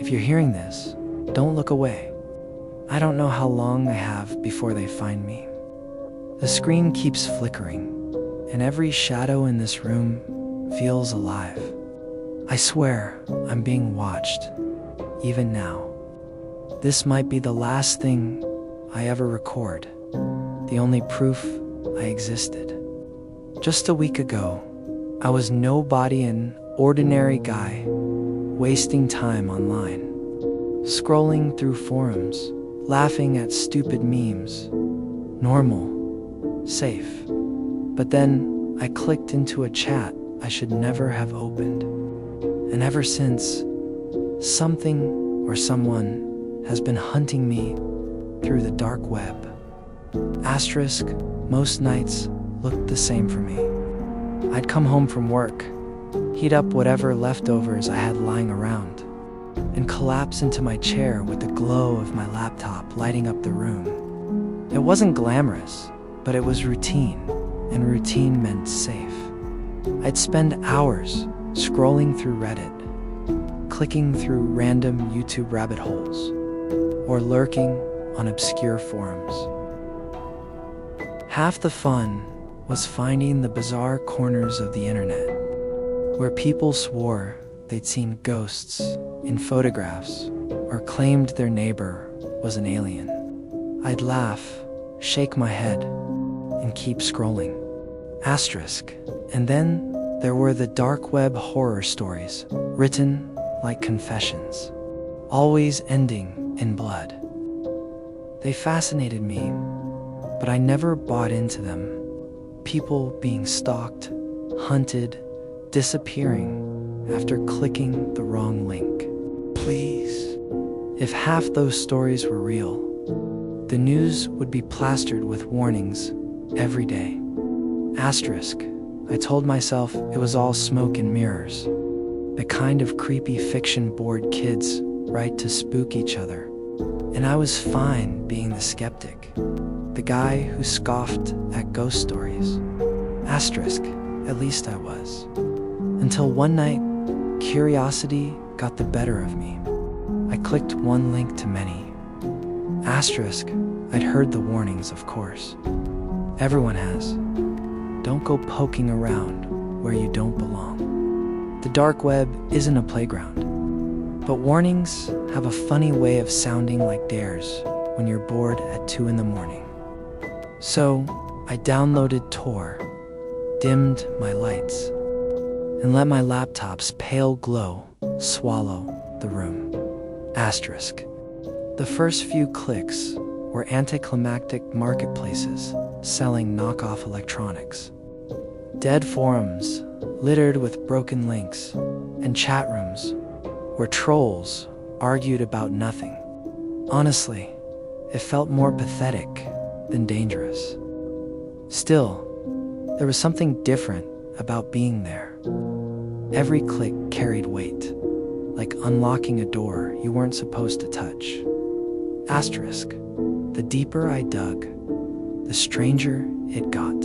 If you're hearing this, don't look away. I don't know how long I have before they find me. The screen keeps flickering, and every shadow in this room feels alive. I swear I'm being watched, even now. This might be the last thing I ever record, the only proof I existed. Just a week ago, I was nobody, an ordinary guy, wasting time online, scrolling through forums, laughing at stupid memes. Normal, safe. But then I clicked into a chat I should never have opened. And ever since, something or someone has been hunting me through the dark web. Asterisk, most nights looked the same for me. I'd come home from work, heat up whatever leftovers I had lying around, and collapse into my chair with the glow of my laptop lighting up the room. It wasn't glamorous, but it was routine, and routine meant safe. I'd spend hours scrolling through Reddit, clicking through random YouTube rabbit holes, or lurking on obscure forums. Half the fun was finding the bizarre corners of the internet, where people swore they'd seen ghosts in photographs or claimed their neighbor was an alien. I'd laugh, shake my head, and keep scrolling. Asterisk. And then there were the dark web horror stories, written like confessions, always ending in blood. They fascinated me, but I never bought into them. People being stalked, hunted, disappearing after clicking the wrong link. Please. If half those stories were real, the news would be plastered with warnings every day. Asterisk. I told myself it was all smoke and mirrors, the kind of creepy fiction bored kids write to spook each other. And I was fine being the skeptic, the guy who scoffed at ghost stories. Asterisk, at least I was. Until one night, curiosity got the better of me. I clicked one link to many. Asterisk, I'd heard the warnings, of course. Everyone has. Don't go poking around where you don't belong. The dark web isn't a playground, but warnings have a funny way of sounding like dares when you're bored at 2 a.m. So I downloaded Tor, dimmed my lights, and let my laptop's pale glow swallow the room. Asterisk. The first few clicks were anticlimactic marketplaces selling knockoff electronics. Dead forums littered with broken links, and chat rooms where trolls argued about nothing. Honestly, it felt more pathetic than dangerous. Still, there was something different about being there. Every click carried weight, like unlocking a door you weren't supposed to touch. Asterisk. The deeper I dug, the stranger it got.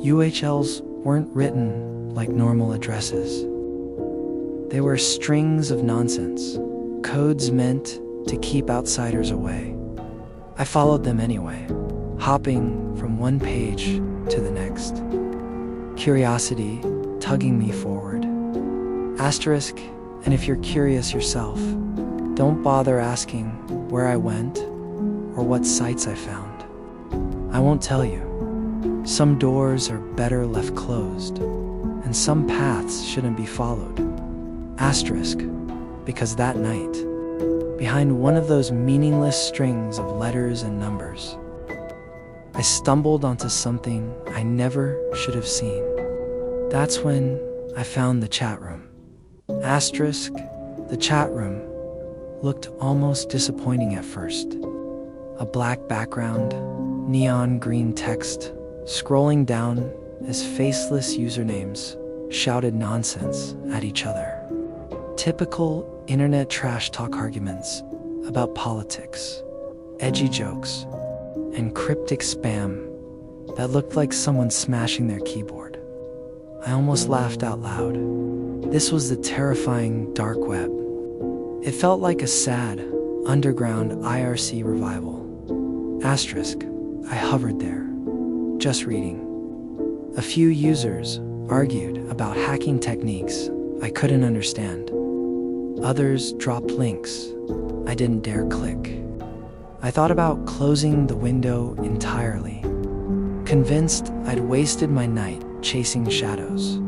UHLs weren't written like normal addresses. They were strings of nonsense, codes meant to keep outsiders away. I followed them anyway, hopping from one page to the next, curiosity tugging me forward. Asterisk, and if you're curious yourself, don't bother asking where I went or what sites I found. I won't tell you. Some doors are better left closed, and some paths shouldn't be followed. Asterisk, because that night, behind one of those meaningless strings of letters and numbers, I stumbled onto something I never should have seen. That's when I found the chat room. Asterisk, the chat room looked almost disappointing at first. A black background, neon green text, scrolling down as faceless usernames shouted nonsense at each other. Typical internet trash talk arguments about politics, edgy jokes, and cryptic spam that looked like someone smashing their keyboard. I almost laughed out loud. This was the terrifying dark web, It felt like a sad, underground IRC revival. Asterisk. I hovered there, just reading. A few users argued about hacking techniques I couldn't understand. Others dropped links I didn't dare click. I thought about closing the window entirely, convinced I'd wasted my night chasing shadows.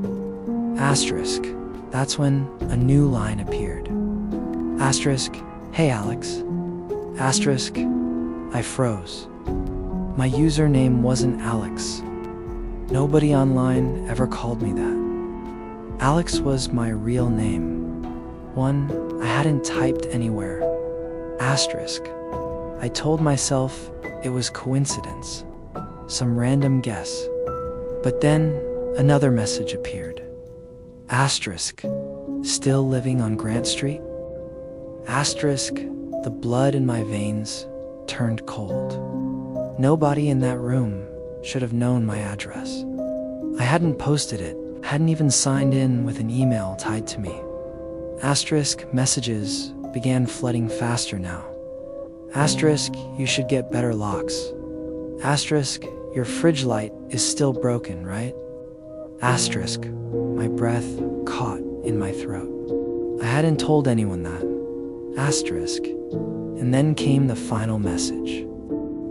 Asterisk. That's when a new line appeared. Asterisk. Hey Alex. Asterisk. I froze. My username wasn't Alex. Nobody online ever called me that. Alex was my real name, one I hadn't typed anywhere. Asterisk. I told myself it was coincidence, some random guess. But then another message appeared. Asterisk. Still living on Grant Street? Asterisk. The blood in my veins turned cold. Nobody in that room should have known my address. I hadn't posted it, hadn't even signed in with an email tied to me. Asterisk. Messages began flooding faster now. Asterisk. You should get better locks. Asterisk. Your fridge light is still broken, right? Asterisk. My breath caught in my throat. I hadn't told anyone that. Asterisk. And then came the final message.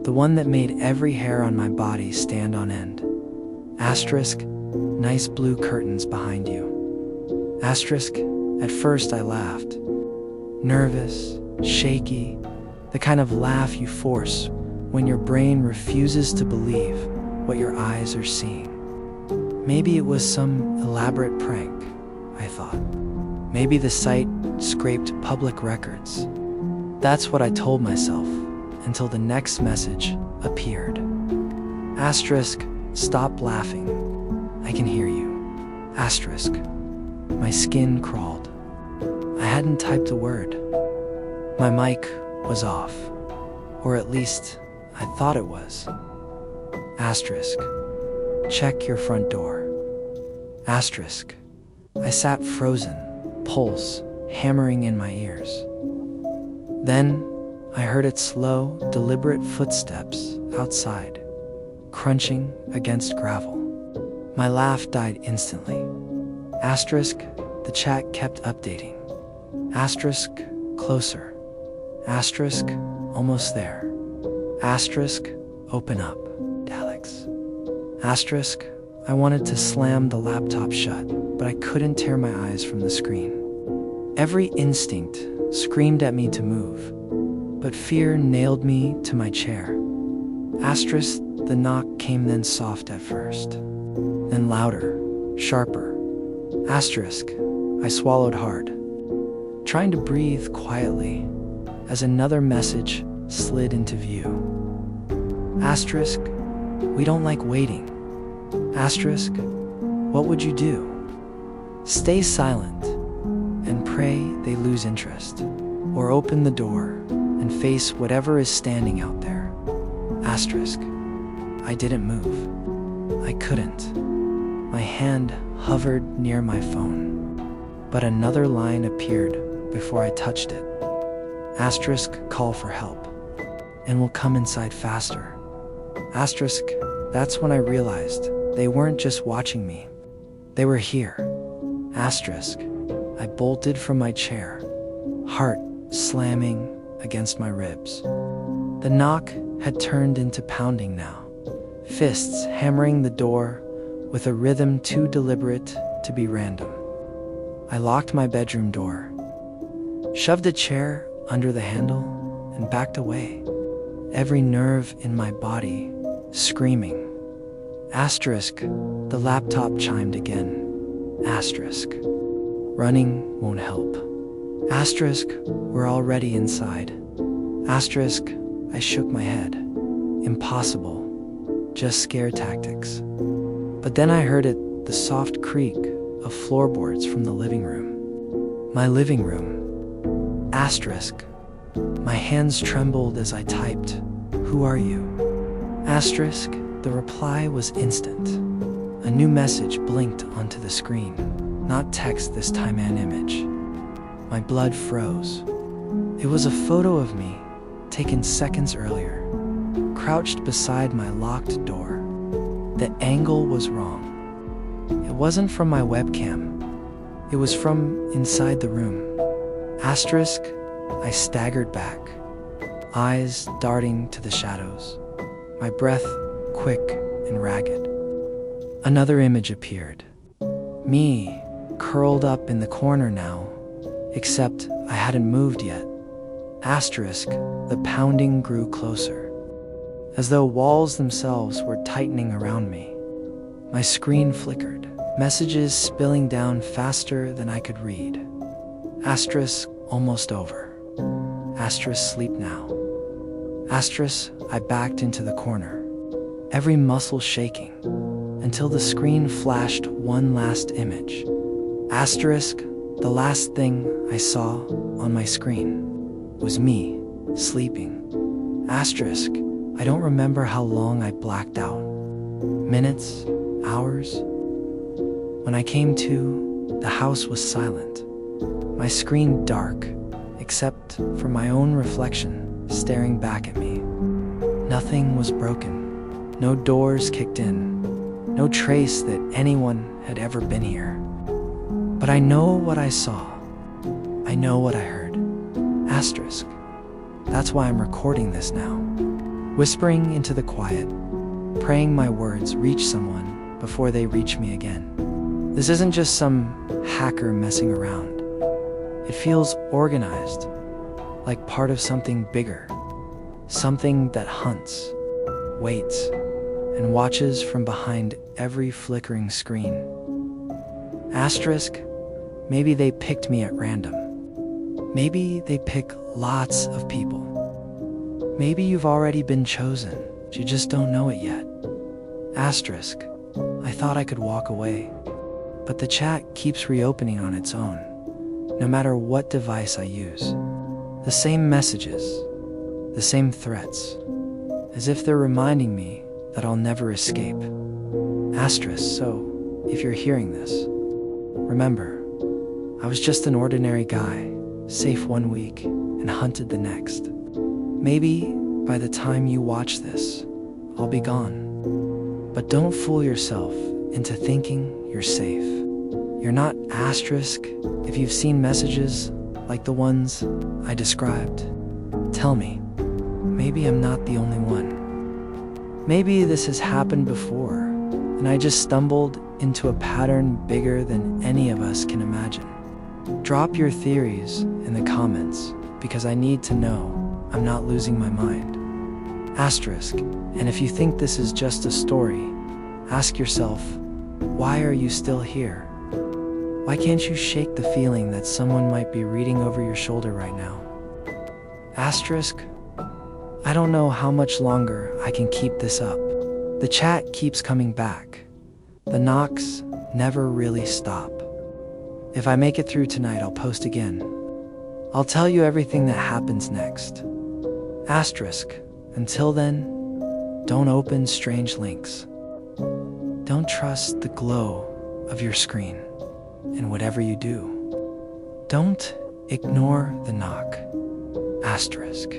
The one that made every hair on my body stand on end. Asterisk. Nice blue curtains behind you. Asterisk. At first I laughed. Nervous, shaky, the kind of laugh you force when your brain refuses to believe what your eyes are seeing. Maybe it was some elaborate prank, I thought. Maybe the site scraped public records. That's what I told myself until the next message appeared. Asterisk. Stop laughing. I can hear you. Asterisk. My skin crawled. I hadn't typed a word. My mic was off, or at least I thought it was. Asterisk. Check your front door. Asterisk. I sat frozen, pulse hammering in my ears. Then I heard its slow, deliberate footsteps outside, crunching against gravel. My laugh died instantly. Asterisk. The chat kept updating. Asterisk. Closer. Asterisk. Almost there. Asterisk. Open up, Alex. Asterisk. I wanted to slam the laptop shut, but I couldn't tear my eyes from the screen. Every instinct screamed at me to move, but fear nailed me to my chair. Asterisk. The knock came, then soft at first, then louder, sharper. Asterisk. I swallowed hard, trying to breathe quietly as another message slid into view. Asterisk. We don't like waiting. Asterisk. What would you do? Stay silent and pray they lose interest, or open the door and face whatever is standing out there. Asterisk. I didn't move. I couldn't. My hand hovered near my phone, but another line appeared before I touched it. Asterisk. Call for help, and we'll come inside faster. Asterisk. That's when I realized they weren't just watching me. They were here. Asterisk. I bolted from my chair, heart slamming against my ribs. The knock had turned into pounding now, fists hammering the door with a rhythm too deliberate to be random. I locked my bedroom door, shoved a chair under the handle, and backed away, every nerve in my body screaming. Asterisk. The laptop chimed again. Asterisk. Running won't help. Asterisk. We're already inside. Asterisk. I shook my head. Impossible. Just scare tactics. But then I heard it, the soft creak of floorboards from the living room. My living room. Asterisk. My hands trembled as I typed, "Who are you?" Asterisk. The reply was instant. A new message blinked onto the screen. Not text this time, an image. My blood froze. It was a photo of me, taken seconds earlier, crouched beside my locked door. The angle was wrong. It wasn't from my webcam. It was from inside the room. Asterisk, I staggered back, eyes darting to the shadows, my breath quick and ragged. Another image appeared. Me, curled up in the corner now, except I hadn't moved yet. Asterisk, the pounding grew closer, as though walls themselves were tightening around me. My screen flickered, messages spilling down faster than I could read. Asterisk, almost over. Asterisk, sleep now. Asterisk, I backed into the corner, every muscle shaking, until the screen flashed one last image. Asterisk, the last thing I saw on my screen was me, sleeping. Asterisk, I don't remember how long I blacked out. Minutes, hours. When I came to, the house was silent. My screen dark, except for my own reflection staring back at me. Nothing was broken. No doors kicked in. No trace that anyone had ever been here. But I know what I saw. I know what I heard. Asterisk. That's why I'm recording this now. Whispering into the quiet, praying my words reach someone before they reach me again. This isn't just some hacker messing around. It feels organized, like part of something bigger. Something that hunts, waits, and watches from behind every flickering screen. Asterisk, maybe they picked me at random. Maybe they pick lots of people. Maybe you've already been chosen, you just don't know it yet. Asterisk, I thought I could walk away, but the chat keeps reopening on its own, no matter what device I use. The same messages, the same threats, as if they're reminding me that I'll never escape. Asterisk, so if you're hearing this, remember, I was just an ordinary guy, safe one week and hunted the next. Maybe by the time you watch this, I'll be gone. But don't fool yourself into thinking you're safe. You're not. Asterisk, if you've seen messages like the ones I described, tell me. Maybe I'm not the only one. Maybe this has happened before, and I just stumbled into a pattern bigger than any of us can imagine. Drop your theories in the comments, because I need to know I'm not losing my mind. Asterisk, and if you think this is just a story, ask yourself, why are you still here? Why can't you shake the feeling that someone might be reading over your shoulder right now? Asterisk, I don't know how much longer I can keep this up. The chat keeps coming back. The knocks never really stop. If I make it through tonight, I'll post again. I'll tell you everything that happens next. Asterisk, until then, don't open strange links. Don't trust the glow of your screen. And whatever you do, don't ignore the knock. Asterisk.